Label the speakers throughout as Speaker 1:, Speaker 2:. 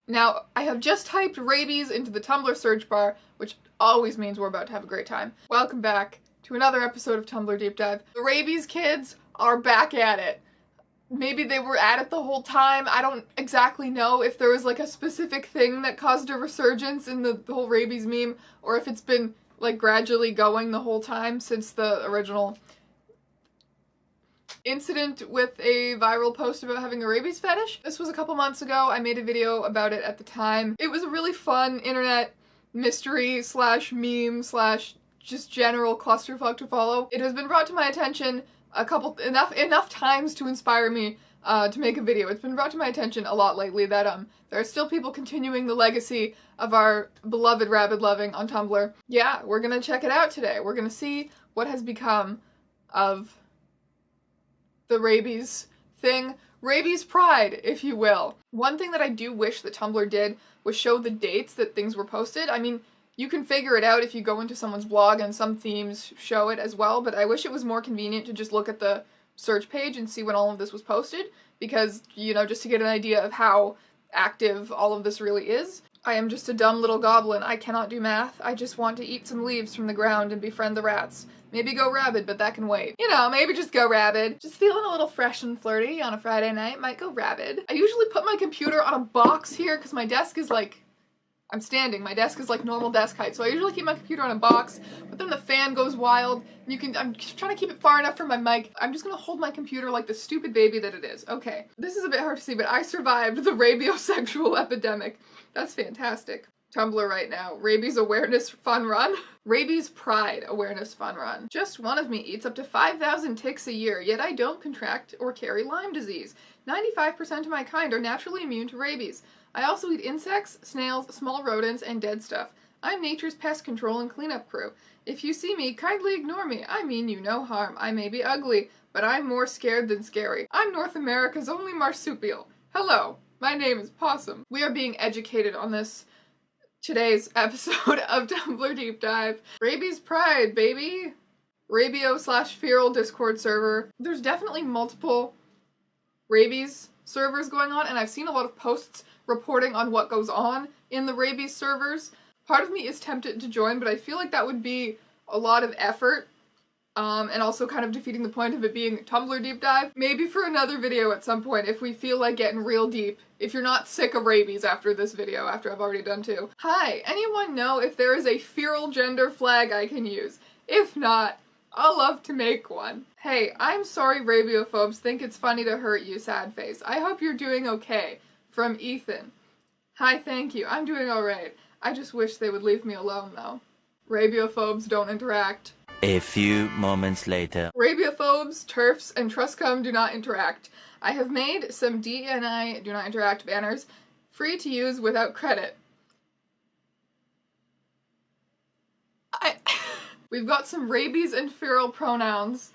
Speaker 1: Now, I have just typed rabies into the Tumblr search bar, which always means we're about to have a great time. Welcome back to another episode of Tumblr Deep Dive. The rabies kids are back at it. Maybe they were at it the whole time. I don't exactly know if there was like a specific thing that caused a resurgence in the whole rabies meme, or if it's been like gradually going the whole time since the original incident with a viral post about having a rabies fetish. This was a couple months ago. I made a video about it at the time. It was a really fun internet mystery slash meme slash just general clusterfuck to follow. It has been brought to my attention enough times to inspire me to make a video. It's been brought to my attention a lot lately that there are still people continuing the legacy of our beloved rabbit loving on Tumblr. Yeah, we're gonna check it out today. We're gonna see what has become of the rabies thing. Rabies pride, if you will. One thing that I do wish that Tumblr did was show the dates that things were posted. I mean, you can figure it out if you go into someone's blog, and some themes show it as well, but I wish it was more convenient to just look at the search page and see when all of this was posted, because, you know, just to get an idea of how active all of this really is. I am just a dumb little goblin. I cannot do math. I just want to eat some leaves from the ground and befriend the rats. Maybe go rabid, but that can wait. You know, maybe just go rabid. Just feeling a little fresh and flirty on a Friday night, might go rabid. I usually put my computer on a box here because my desk is like, I'm standing. My desk is like normal desk height, so I usually keep my computer on a box, but then the fan goes wild. I'm trying to keep it far enough from my mic. I'm just gonna hold my computer like the stupid baby that it is. Okay. This is a bit hard to see, but I survived the rabiosexual epidemic. That's fantastic. Tumblr right now. Rabies awareness fun run. Rabies pride awareness fun run. Just one of me eats up to 5,000 ticks a year, yet I don't contract or carry Lyme disease. 95% of my kind are naturally immune to rabies. I also eat insects, snails, small rodents, and dead stuff. I'm nature's pest control and cleanup crew. If you see me, kindly ignore me. I mean you no harm. I may be ugly, but I'm more scared than scary. I'm North America's only marsupial. Hello, my name is Possum. We are being educated on today's episode of Tumblr Deep Dive. Rabies pride, baby. Rabio/feral Discord server. There's definitely multiple rabies servers going on, and I've seen a lot of posts reporting on what goes on in the rabies servers. Part of me is tempted to join, but I feel like that would be a lot of effort, and also kind of defeating the point of it being Tumblr Deep Dive. Maybe for another video at some point, if we feel like getting real deep. If you're not sick of rabies after this video, after I've already done two. Hi, anyone know if there is a feral gender flag I can use? If not, I'll love to make one. Hey, I'm sorry rabiophobes think it's funny to hurt you, sad face. I hope you're doing okay. From Ethan. Hi, thank you. I'm doing alright. I just wish they would leave me alone, though. Rabiophobes don't interact.
Speaker 2: A few moments later.
Speaker 1: Rabiophobes, TERFs, and Truscum do not interact. I have made some DNI do not interact banners free to use without credit. We've got some rabies and feral pronouns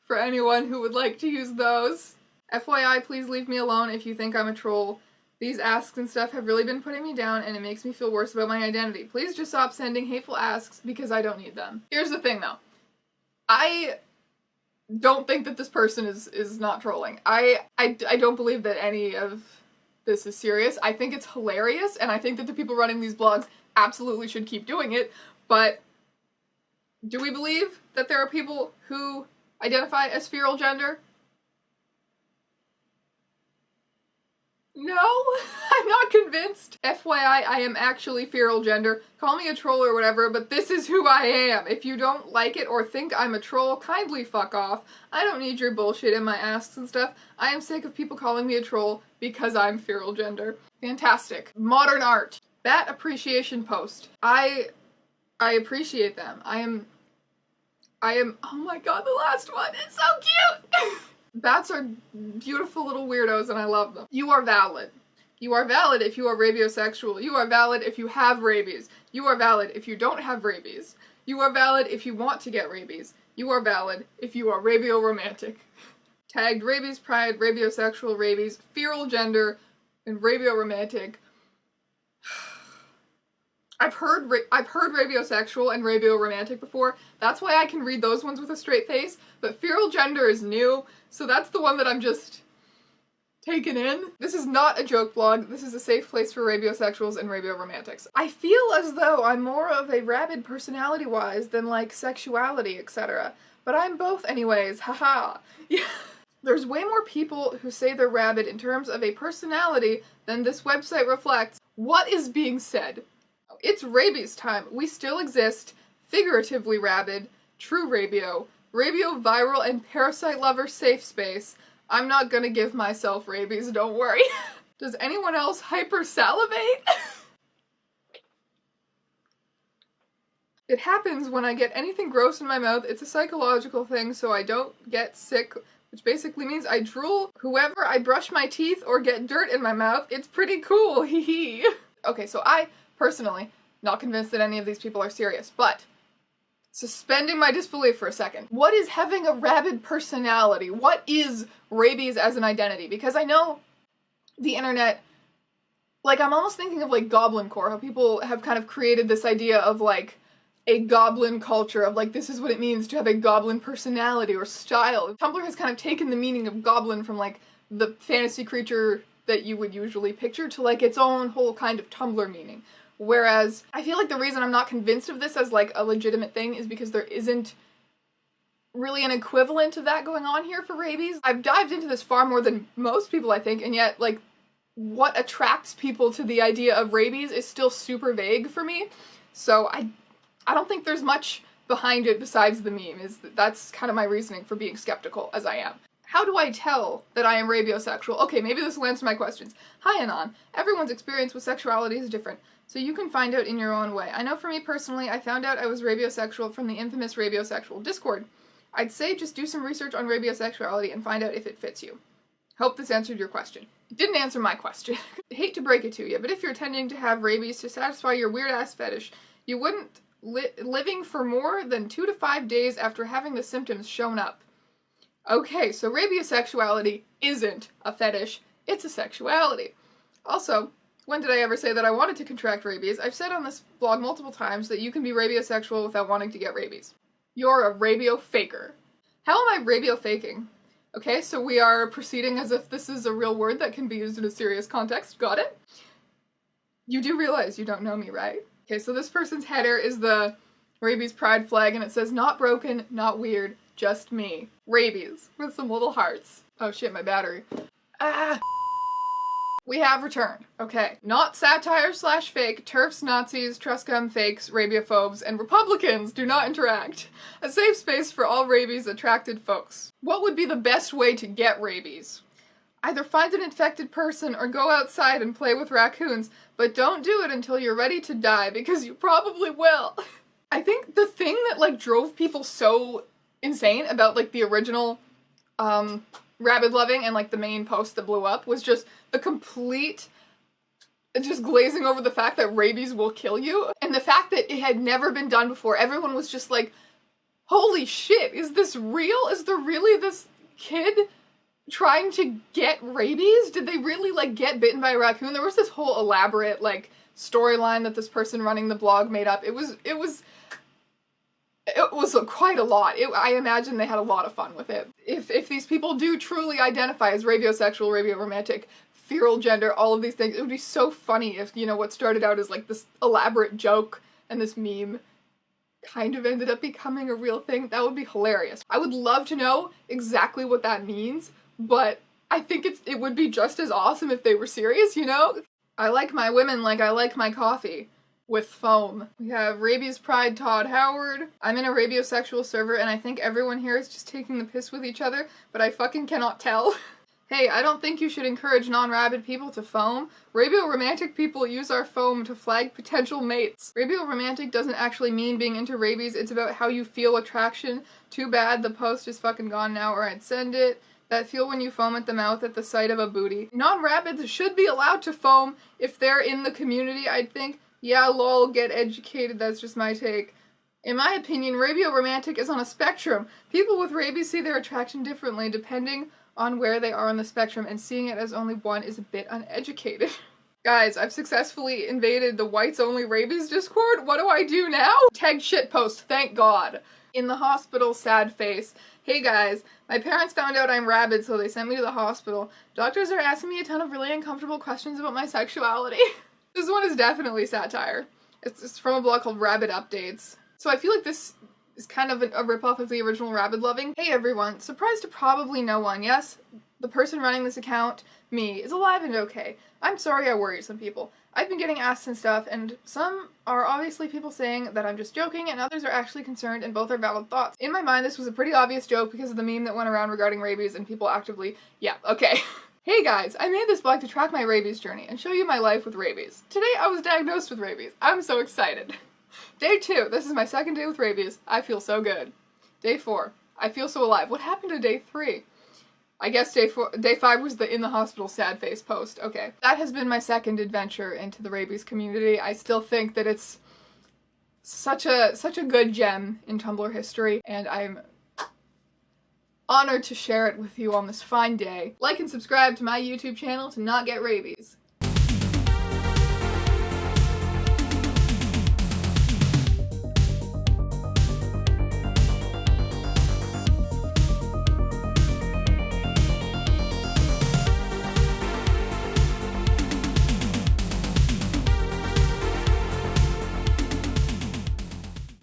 Speaker 1: for anyone who would like to use those. FYI, please leave me alone if you think I'm a troll. These asks and stuff have really been putting me down, and it makes me feel worse about my identity. Please just stop sending hateful asks because I don't need them. Here's the thing though. I don't think that this person is not trolling. I don't believe that any of this is serious. I think it's hilarious, and I think that the people running these blogs absolutely should keep doing it, but do we believe that there are people who identify as feral gender? No, I'm not convinced. FYI, I am actually feral gender. Call me a troll or whatever, but this is who I am. If you don't like it or think I'm a troll, kindly fuck off. I don't need your bullshit in my asks and stuff. I am sick of people calling me a troll because I'm feral gender. Fantastic. Modern art. Bat appreciation post. I appreciate them. I am, oh my god, the last one, it's so cute! Bats are beautiful little weirdos and I love them. You are valid. You are valid if you are rabiosexual. You are valid if you have rabies. You are valid if you don't have rabies. You are valid if you want to get rabies. You are valid if you are rabioromantic. Tagged rabies pride, rabiosexual, rabies, feral gender, and rabioromantic. I've heard rabiosexual and rabioromantic before. That's why I can read those ones with a straight face, but feral gender is new, so that's the one that I'm just taken in. This is not a joke blog. This is a safe place for rabiosexuals and rabioromantics. I feel as though I'm more of a rabid personality-wise than like sexuality, etc. But I'm both anyways, haha. Yeah. There's way more people who say they're rabid in terms of a personality than this website reflects. What is being said? It's rabies time. We still exist. Figuratively rabid. True rabio. Rabio viral and parasite lover safe space. I'm not gonna give myself rabies, don't worry. Does anyone else hypersalivate? It happens when I get anything gross in my mouth. It's a psychological thing so I don't get sick, which basically means I drool whoever I brush my teeth or get dirt in my mouth. It's pretty cool, hee hee. Okay, so I, personally, not convinced that any of these people are serious, but suspending my disbelief for a second. What is having a rabid personality? What is rabies as an identity? Because I know the internet, like I'm almost thinking of like goblin core, how people have kind of created this idea of like a goblin culture of like this is what it means to have a goblin personality or style. Tumblr has kind of taken the meaning of goblin from like the fantasy creature that you would usually picture to like its own whole kind of Tumblr meaning. Whereas I feel like the reason I'm not convinced of this as like a legitimate thing is because there isn't really an equivalent of that going on here for rabies. I've dived into this far more than most people I think, and yet like what attracts people to the idea of rabies is still super vague for me. So I don't think there's much behind it besides the meme. That's kind of my reasoning for being skeptical as I am. How do I tell that I am rabiosexual? Okay, maybe this will answer my questions. Hi Anon. Everyone's experience with sexuality is different, so you can find out in your own way. I know for me personally, I found out I was rabiosexual from the infamous rabiosexual Discord. I'd say just do some research on rabiosexuality and find out if it fits you. Hope this answered your question. It didn't answer my question. I hate to break it to you, but if you're tending to have rabies to satisfy your weird-ass fetish, you wouldn't living for more than 2 to 5 days after having the symptoms shown up. Okay, so rabiosexuality isn't a fetish, it's a sexuality. Also, when did I ever say that I wanted to contract rabies? I've said on this blog multiple times that you can be rabiosexual without wanting to get rabies. You're a rabio faker. How am I rabio faking? Okay, so we are proceeding as if this is a real word that can be used in a serious context. Got it? You do realize you don't know me, right? Okay, so this person's header is the rabies pride flag, and it says, not broken, not weird, just me. Rabies, with some little hearts. Oh shit, my battery. Ah! We have returned. Okay. Not satire / fake, TERFs, Nazis, Truscum, fakes, rabiophobes, and Republicans do not interact. A safe space for all rabies-attracted folks. What would be the best way to get rabies? Either find an infected person or go outside and play with raccoons, but don't do it until you're ready to die, because you probably will. I think the thing that, like, drove people so insane about, like, the original, rabid loving and, like, the main post that blew up was just the complete just glazing over the fact that rabies will kill you, and the fact that it had never been done before. Everyone was just like, holy shit, is this real? Is there really this kid trying to get rabies? Did they really, like, get bitten by a raccoon? There was this whole elaborate, like, storyline that this person running the blog made up. It was quite a lot. I imagine they had a lot of fun with it. If these people do truly identify as rabiosexual, rabioromantic, feral gender, all of these things, it would be so funny if, you know, what started out as, like, this elaborate joke and this meme kind of ended up becoming a real thing. That would be hilarious. I would love to know exactly what that means, but I think it would be just as awesome if they were serious, you know? I like my women like I like my coffee. With foam. We have Rabies Pride Todd Howard. I'm in a rabiosexual server and I think everyone here is just taking the piss with each other, but I fucking cannot tell. Hey, I don't think you should encourage non-rabid people to foam. Rabioromantic people use our foam to flag potential mates. Rabioromantic doesn't actually mean being into rabies, it's about how you feel attraction. Too bad the post is fucking gone now or I'd send it. That feel when you foam at the mouth at the sight of a booty. Non-rabids should be allowed to foam if they're in the community, I'd think. Yeah, lol, get educated, that's just my take. In my opinion, rabioromantic is on a spectrum. People with rabies see their attraction differently depending on where they are on the spectrum, and seeing it as only one is a bit uneducated. Guys, I've successfully invaded the whites-only rabies Discord. What do I do now? Tag shitpost, thank God. In the hospital, sad face. Hey guys, my parents found out I'm rabid, so they sent me to the hospital. Doctors are asking me a ton of really uncomfortable questions about my sexuality. This one is definitely satire. It's from a blog called Rabid Updates. So I feel like this is kind of a ripoff of the original Rabid Loving. Hey everyone, surprise to probably no one. Yes, the person running this account, me, is alive and okay. I'm sorry I worried some people. I've been getting asked and stuff, and some are obviously people saying that I'm just joking, and others are actually concerned, and both are valid thoughts. In my mind, this was a pretty obvious joke because of the meme that went around regarding rabies and people actively, yeah, okay. Hey guys, I made this blog to track my rabies journey and show you my life with rabies. Today I was diagnosed with rabies. I'm so excited. Day 2, this is my second day with rabies. I feel so good. Day 4, I feel so alive. What happened to day 3? I guess day 5 was the in the hospital sad face post. Okay. That has been my second adventure into the rabies community. I still think that it's such a good gem in Tumblr history, and I'm honored to share it with you on this fine day. Like and subscribe to my YouTube channel to not get rabies.